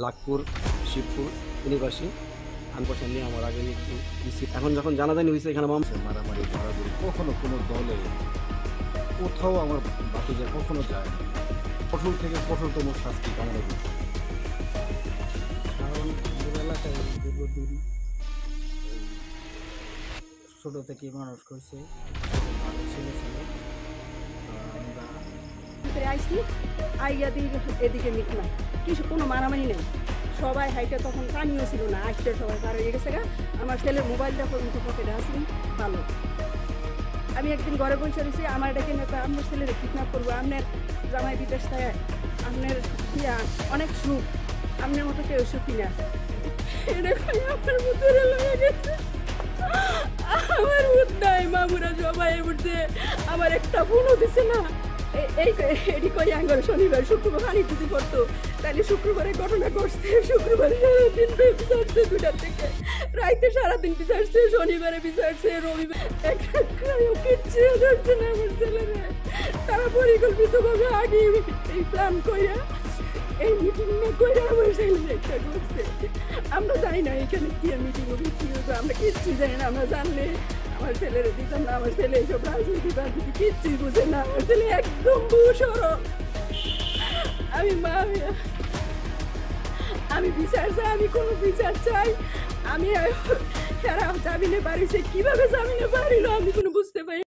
লাখপুর শিবপুর নিবাসী আনপশা নিয়ে আমার আগে একটু এখন যখন জানাজানি হয়েছে এখানে মারামারি মারামারি কখনো কোনো দলে কোথাও আমার বাতিজা কখনো যায় না। কঠোর থেকে কঠোরতম শাস্তি কামড়ে দিচ্ছে। কারণ আমাদের এলাকায় দীর্ঘদিন ছোট থেকে মানুষ করছে, ভালো ছেলে ছিল। আমরা আইসি আইয়া দিই এদিকে মিট না কিছু কোনো মারামারি নেই, সবাই হাইটা তখন পানিও ছিল না, আসতে সবাই পার হয়ে গেছে গা। আমার ছেলের মোবাইলটা পর্যন্ত পকেটে আসি ভালো। আমি একদিন ঘরে বসে রয়েছি, আমার এটাকে আপনার ছেলের কিডন্যাপ করবো, আপনার জামাই বিদেশ থাকে, আপনার ইয়া অনেক সুখ, আপনার মতো কেউ সুখী না। এটা আপনার মতো লেগে গেছে, আমার বুধ নাই, মামুরা সবাই উঠছে, আমার একটা ফোনও দিছে না। এটি কই আঙ্গার শনিবার শুক্রবার পানি যদি পড়তো, তাহলে শুক্রবারে ঘটনা ঘটছে, শুক্রবারে সারাদিন বিচারছে 2টা থেকে রাইতে সারাদিন বিচারছে, শনিবারে বিচারছে, রবিবার কিচ্ছু ধরছে না আমার ছেলেরা। তারা পরিকল্পিতভাবে আগে এই প্ল্যান কইরা এই মিটিং না কইরা আমার ছেলের একটা করছে। আমরা জানি না এখানে কি মিটিং হবে কি হবে, আমরা কিচ্ছু জানি না। আমরা জানলে আমার ছেলেরা দিতাম না, আমার ছেলে এইসব রাজনীতি রাজনীতি কিচ্ছুই বুঝে না, আমার ছেলে একদম সরল। আমি বিচার চাই, আমি কোনো বিচার চাই। আমি সারা জামিনে বাড়িছে, কিভাবে জামিনে বাড়িল আমি কোনো বুঝতে পারি।